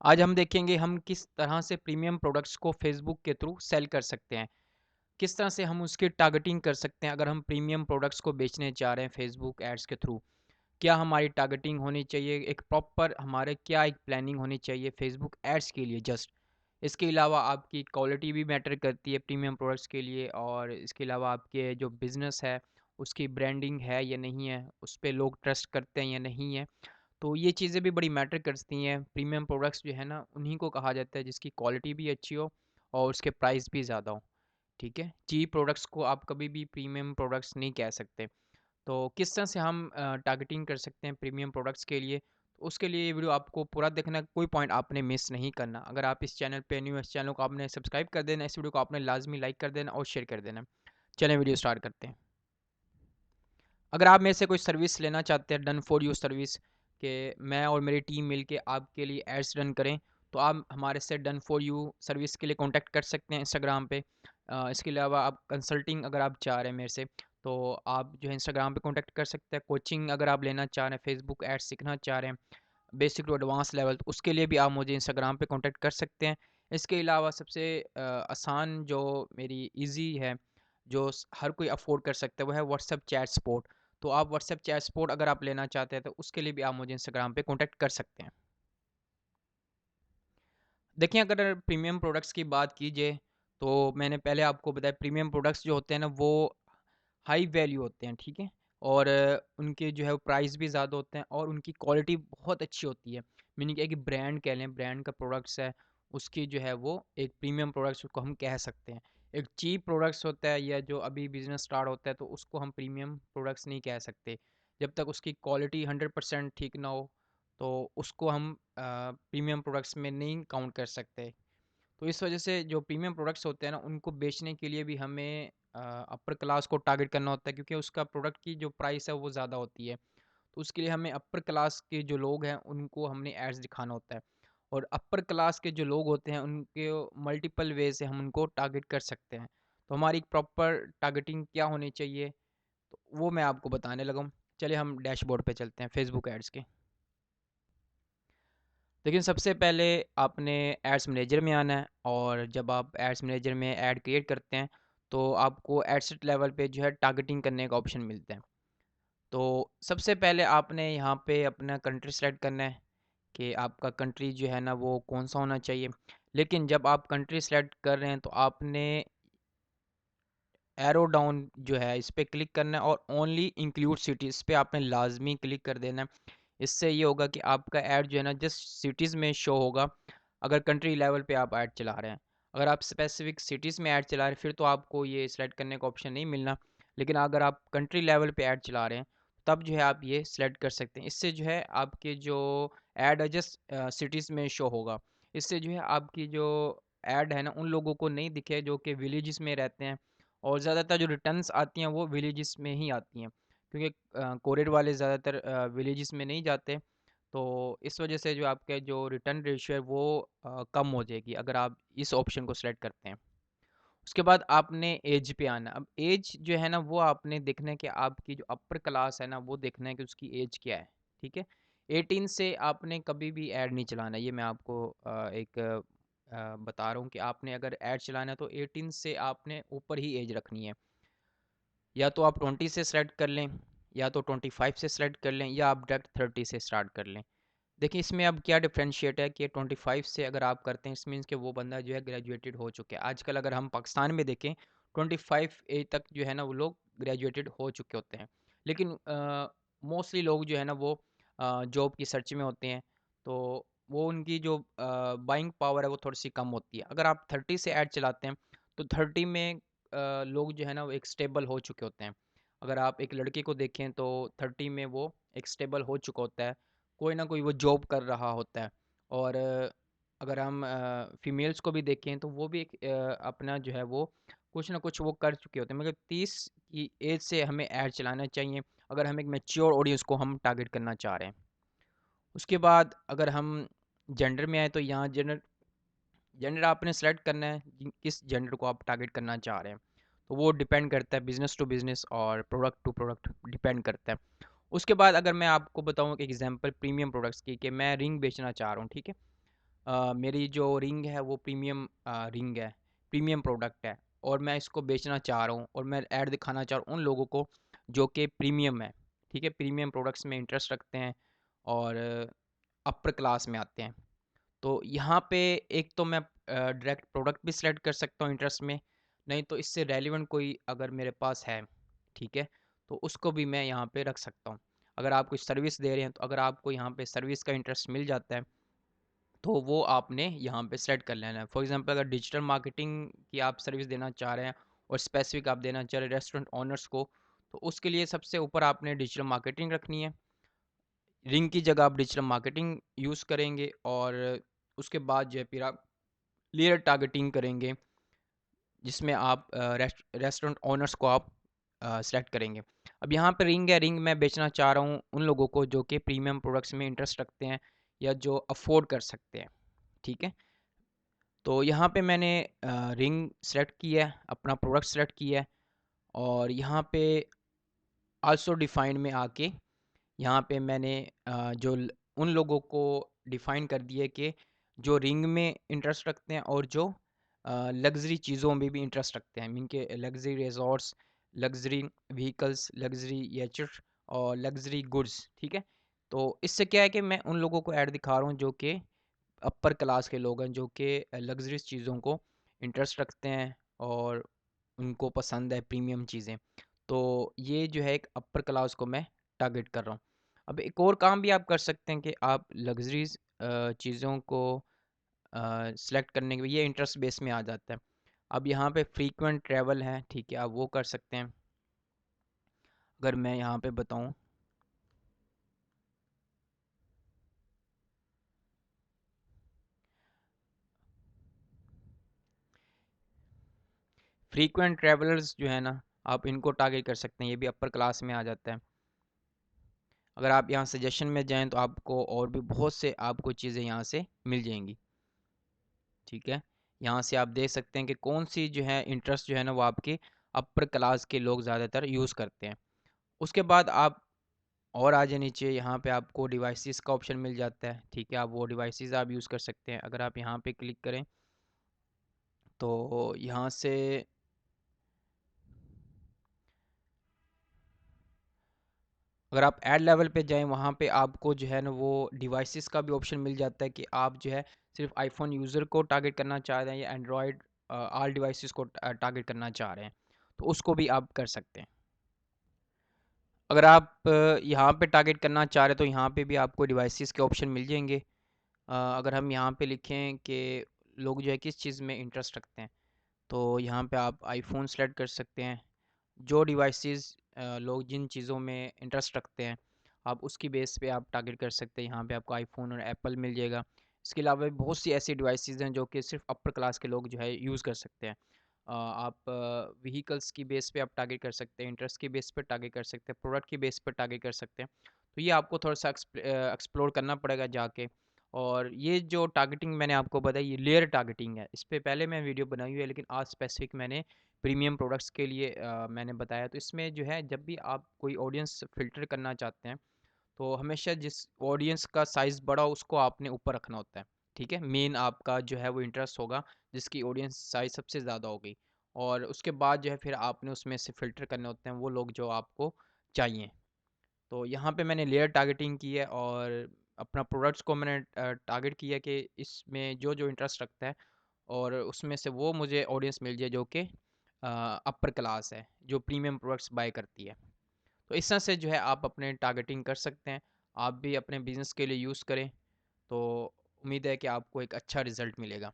आज हम देखेंगे हम किस तरह से प्रीमियम प्रोडक्ट्स को फेसबुक के थ्रू सेल कर सकते हैं। किस तरह से हम उसकी टारगेटिंग कर सकते हैं अगर हम प्रीमियम प्रोडक्ट्स को बेचने जा रहे हैं फेसबुक एड्स के थ्रू। क्या हमारी टारगेटिंग होनी चाहिए, एक प्रॉपर हमारे क्या एक प्लानिंग होनी चाहिए फेसबुक एड्स के लिए जस्ट। इसके अलावा आपकी क्वालिटी भी मैटर करती है प्रीमियम प्रोडक्ट्स के लिए, और इसके अलावा आपके जो बिज़नेस है उसकी ब्रांडिंग है या नहीं है, उस पे लोग ट्रस्ट करते हैं या नहीं है। तो ये चीज़ें भी बड़ी मैटर करती हैं। प्रीमियम प्रोडक्ट्स जो है ना उन्हीं को कहा जाता है जिसकी क्वालिटी भी अच्छी हो और उसके प्राइस भी ज़्यादा हो। ठीक है, चीप प्रोडक्ट्स को आप कभी भी प्रीमियम प्रोडक्ट्स नहीं कह सकते। तो किस तरह से हम टारगेटिंग कर सकते हैं प्रीमियम प्रोडक्ट्स के लिए, तो उसके लिए ये वीडियो आपको पूरा देखना है, कोई पॉइंट आपने मिस नहीं करना। अगर आप इस चैनल पे न्यू, इस चैनल को आपने सब्सक्राइब कर देना, इस वीडियो को आपने लाजमी लाइक कर देना और शेयर कर देना। चलें वीडियो स्टार्ट करते हैं। अगर आप मेरे से कोई सर्विस लेना चाहते हैं, डन फॉर यू सर्विस, कि मैं और मेरी टीम मिलके आपके लिए एड्स रन करें, तो आप हमारे से डन फॉर यू सर्विस के लिए कांटेक्ट कर सकते हैं इंस्टाग्राम पे। इसके अलावा आप कंसल्टिंग अगर आप चाह रहे हैं मेरे से, तो आप जो है इंस्टाग्राम पे कांटेक्ट कर सकते हैं। कोचिंग अगर आप लेना चाह रहे हैं, फेसबुक एड्स सीखना चाह रहे हैं बेसिक टू एडवांस लेवल, तो उसके लिए भी आप मुझे इंस्टाग्राम पे कांटेक्ट कर सकते हैं। इसके अलावा सबसे आसान जो मेरी ईज़ी है, जो हर कोई अफोर्ड कर सकता है, वो है व्हाट्सएप चैट सपोर्ट। तो आप व्हाट्सएप चैट सपोर्ट अगर आप लेना चाहते हैं तो उसके लिए भी आप मुझे इंस्टाग्राम पे कांटेक्ट कर सकते हैं। देखिए, अगर प्रीमियम प्रोडक्ट्स की बात कीजिए, तो मैंने पहले आपको बताया प्रीमियम प्रोडक्ट्स जो होते हैं ना वो हाई वैल्यू होते हैं, ठीक है? और उनके जो है वो प्राइस भी ज़्यादा होते हैं और उनकी क्वालिटी बहुत अच्छी होती है। मीनिंग है कि ब्रांड कह लें, ब्रांड का प्रोडक्ट्स है, उसकी जो है वो एक प्रीमियम प्रोडक्ट्स को हम कह सकते हैं। एक चीप प्रोडक्ट्स होता है या जो अभी बिज़नेस स्टार्ट होता है तो उसको हम प्रीमियम प्रोडक्ट्स नहीं कह सकते। जब तक उसकी क्वालिटी 100% ठीक ना हो, तो उसको हम प्रीमियम प्रोडक्ट्स में नहीं काउंट कर सकते। तो इस वजह से जो प्रीमियम प्रोडक्ट्स होते हैं ना उनको बेचने के लिए भी हमें अपर क्लास को टारगेट करना होता है, क्योंकि उसका प्रोडक्ट की जो प्राइस है वो ज़्यादा होती है। तो उसके लिए हमें अपर क्लास के जो लोग हैं उनको हमने एड्स दिखाना होता है। और अपर क्लास के जो लोग होते हैं उनके मल्टीपल वे से हम उनको टारगेट कर सकते हैं। तो हमारी प्रॉपर टारगेटिंग क्या होनी चाहिए, तो वो मैं आपको बताने लगा हूँ। चलिए हम डैशबोर्ड पे चलते हैं फेसबुक एड्स के। लेकिन सबसे पहले आपने एड्स मैनेजर में आना है, और जब आप एड्स मैनेजर में ऐड क्रिएट करते हैं तो आपको एडसेट लेवल पे जो है टारगेटिंग करने का ऑप्शन मिलता है। तो सबसे पहले आपने यहाँ पे अपना कंट्री सेलेक्ट करना है कि आपका कंट्री जो है ना वो कौन सा होना चाहिए। लेकिन जब आप कंट्री सेलेक्ट कर रहे हैं तो आपने एरो डाउन जो है इस पे क्लिक करना है और ओनली इंक्लूड सिटी इस पे आपने लाजमी क्लिक कर देना है। इससे ये होगा कि आपका ऐड जो है ना जस्ट सिटीज़ में शो होगा अगर कंट्री लेवल पे आप ऐड चला रहे हैं। अगर आप स्पेसिफिक सिटीज़ में ऐड चला रहे हैं फिर तो आपको ये सिलेक्ट करने का ऑप्शन नहीं मिलना। लेकिन अगर आप कंट्री लेवल पे ऐड चला रहे हैं तब जो है आप ये सिलेक्ट कर सकते हैं। इससे जो है आपके जो ऐड है जस्ट सिटीज़ में शो होगा। इससे जो है आपकी जो ऐड है ना उन लोगों को नहीं दिखे जो कि विलेजेस में रहते हैं, और ज़्यादातर जो रिटर्न्स आती हैं वो विलेजेस में ही आती हैं, क्योंकि कोरियर वाले ज़्यादातर विलेजेस में नहीं जाते। तो इस वजह से जो आपके जो रिटर्न रेशियो है वो कम हो जाएगी अगर आप इस ऑप्शन को सेलेक्ट करते हैं। उसके बाद आपने एज पे आना। अब एज जो है ना वो आपने देखना है कि आपकी जो अपर क्लास है ना वो देखना है कि उसकी एज क्या है। ठीक है, 18 से आपने कभी भी ऐड नहीं चलाना। ये मैं आपको एक बता रहा हूँ कि आपने अगर ऐड चलाना है तो 18 से आपने ऊपर ही एज रखनी है। या तो आप 20 से सेलेक्ट कर लें, या तो 25 से सेलेक्ट कर लें, या आप डायरेक्ट 30 से स्टार्ट कर लें। देखिए इसमें अब क्या डिफरेंशिएट है कि 25 से अगर आप करते हैं इस मीन्स कि वो बंदा जो है ग्रेजुएटेड हो चुके हैं। आजकल अगर हम पाकिस्तान में देखें 25 एज तक जो है ना वो लोग ग्रेजुएटेड हो चुके होते हैं। लेकिन मोस्टली लोग जो है ना वो जॉब की सर्च में होते हैं, तो वो उनकी जो बाइंग पावर है वो थोड़ी सी कम होती है। अगर आप 30 से ऐड चलाते हैं तो 30 में लोग जो है ना वो एक स्टेबल हो चुके होते हैं। अगर आप एक लड़के को देखें तो 30 में वो एक स्टेबल हो चुका होता है, कोई ना कोई वो जॉब कर रहा होता है। और अगर हम फीमेल्स को भी देखें तो वो भी एक अपना जो है वो कुछ ना कुछ वो कर चुके होते हैं। मगर 30 की एज से हमें ऐड चलाना चाहिए अगर हम एक मैच्योर ऑडियंस को हम टारगेट करना चाह रहे हैं। उसके बाद अगर हम जेंडर में आए तो यहाँ जेंडर जेंडर आपने सेलेक्ट करना है किस जेंडर को आप टारगेट करना चाह रहे हैं। तो वो डिपेंड करता है बिजनेस टू बिजनेस और प्रोडक्ट टू प्रोडक्ट डिपेंड करता है। उसके बाद अगर मैं आपको बताऊं एक एग्जांपल प्रीमियम प्रोडक्ट्स की, कि मैं रिंग बेचना चाह रहा हूँ, ठीक है? मेरी जो रिंग है वो प्रीमियम रिंग है, प्रीमियम प्रोडक्ट है, और मैं इसको बेचना चाह रहा हूँ और मैं ऐड दिखाना चाह रहा हूँ उन लोगों को जो कि प्रीमियम है, ठीक है, प्रीमियम प्रोडक्ट्स में इंटरेस्ट रखते हैं और अपर क्लास में आते हैं। तो यहाँ पे एक तो मैं डायरेक्ट प्रोडक्ट भी सिलेक्ट कर सकता हूँ इंटरेस्ट में, नहीं तो इससे रेलिवेंट कोई अगर मेरे पास है, ठीक है, तो उसको भी मैं यहाँ पे रख सकता हूँ। अगर आप कोई सर्विस दे रहे हैं तो अगर आपको यहाँ पे सर्विस का इंटरेस्ट मिल जाता है तो वो आपने यहाँ पे सेलेक्ट कर लेना है। फॉर एग्जांपल अगर डिजिटल मार्केटिंग की आप सर्विस देना चाह रहे हैं और स्पेसिफिक आप देना चाह रहे हैं रेस्टोरेंट ओनर्स को, तो उसके लिए सबसे ऊपर आपने डिजिटल मार्केटिंग रखनी है। रिंग की जगह आप डिजिटल मार्केटिंग यूज़ करेंगे और उसके बाद जो है फिर आप क्लियर टारगेटिंग करेंगे जिसमें आप रेस्टोरेंट ओनर्स को आप सेलेक्ट करेंगे। अब यहाँ पे रिंग है, रिंग मैं बेचना चाह रहा हूँ उन लोगों को जो कि प्रीमियम प्रोडक्ट्स में इंटरेस्ट रखते हैं या जो अफोर्ड कर सकते हैं, ठीक है। तो यहाँ पे मैंने रिंग सेलेक्ट किया है, अपना प्रोडक्ट सेलेक्ट किया है और यहाँ पे आल्सो डिफाइंड में आके यहाँ पे मैंने उन लोगों को डिफाइन कर दिया कि जो रिंग में इंटरेस्ट रखते हैं और जो लग्जरी चीज़ों में भी इंटरेस्ट रखते हैं, मीन के luxury resorts, luxury vehicles, luxury yacht और लग्जरी गुड्स, ठीक है। तो इससे क्या है कि मैं उन लोगों को ऐड दिखा रहा हूँ जो कि अपर क्लास के लोग हैं, जो कि लग्जरीज चीज़ों को इंटरेस्ट रखते हैं और उनको पसंद है प्रीमियम चीज़ें। तो ये जो है एक अपर क्लास को मैं टारगेट कर रहा हूँ। अब एक और काम भी आप कर सकते हैं कि आप लग्जरीज चीज़ों को सेलेक्ट करने के, ये इंटरेस्ट बेस में आ जाता है। अब यहाँ पे फ्रीक्वेंट ट्रैवल है, ठीक है, आप वो कर सकते हैं। अगर मैं यहाँ पे बताऊँ, फ्रीक्वेंट ट्रैवलर्स जो है ना, आप इनको टारगेट कर सकते हैं, ये भी अपर क्लास में आ जाता है। अगर आप यहाँ सजेशन में जाएं तो आपको और भी बहुत से आपको चीज़ें यहाँ से मिल जाएंगी, ठीक है। यहाँ से आप देख सकते हैं कि कौन सी जो है इंटरेस्ट जो है ना वो आपके अपर क्लास के लोग ज़्यादातर यूज़ करते हैं। उसके बाद आप और आ जाए नीचे, यहाँ पे आपको डिवाइसेस का ऑप्शन मिल जाता है, ठीक है, आप वो डिवाइसेस आप यूज़ कर सकते हैं। अगर आप यहाँ पे क्लिक करें तो यहाँ से अगर आप ऐड लेवल पे जाएँ वहाँ पे आपको जो है ना वो डिवाइसेस का भी ऑप्शन मिल जाता है कि आप जो है सिर्फ आईफोन यूज़र को टारगेट करना चाह रहे हैं या एंड्रॉयड ऑल डिवाइसेस को टारगेट करना चाह रहे हैं, तो उसको भी आप कर सकते हैं। अगर आप यहाँ पे टारगेट करना चाह रहे हैं तो यहाँ पे भी आपको डिवाइसेस के ऑप्शन मिल जाएंगे। अगर हम यहाँ पे लिखें कि लोग जो है किस चीज़ में इंटरेस्ट रखते हैं, तो यहाँ पे आप आईफोन सेलेक्ट कर सकते हैं। जो डिवाइसेस लोग जिन चीज़ों में इंटरेस्ट रखते हैं आप उसकी बेस पे आप टारगेट कर सकते हैं। यहाँ पे आपको आईफोन और एप्पल मिल जाएगा। इसके अलावा भी बहुत सी ऐसी डिवाइसेस हैं जो कि सिर्फ अपर क्लास के लोग जो है यूज़ कर सकते हैं। आप व्हीकल्स की बेस पे आप टारगेट कर सकते हैं, इंटरेस्ट की बेस पे टारगेट कर सकते हैं, प्रोडक्ट की बेस पे टारगेट कर सकते हैं। तो ये आपको थोड़ा सा एक्सप्लोर करना पड़ेगा जाके। और ये जो टारगेटिंग मैंने आपको बताई ये लेयर टारगेटिंग है, इस पे पहले मैं वीडियो बनाई हुई है लेकिन आज स्पेसिफिक मैंने प्रीमियम प्रोडक्ट्स के लिए मैंने बताया। तो इसमें जो है जब भी आप कोई ऑडियंस फ़िल्टर करना चाहते हैं तो हमेशा जिस ऑडियंस का साइज़ बड़ा हो उसको आपने ऊपर रखना होता है, ठीक है। मेन आपका जो है वो इंटरेस्ट होगा जिसकी ऑडियंस साइज़ सबसे ज़्यादा होगी, और उसके बाद जो है फिर आपने उसमें से फ़िल्टर करने होते हैं वो लोग जो आपको चाहिए। तो यहाँ पे मैंने लेयर टारगेटिंग की है और अपना प्रोडक्ट्स को मैंने टारगेट किया कि इसमें जो जो इंटरेस्ट रखता है और उसमें से वो मुझे ऑडियंस मिल जाए जो कि अपर क्लास है, जो प्रीमियम प्रोडक्ट्स बाय करती है। तो इस तरह से जो है आप अपने टारगेटिंग कर सकते हैं। आप भी अपने बिजनेस के लिए यूज़ करें, तो उम्मीद है कि आपको एक अच्छा रिज़ल्ट मिलेगा।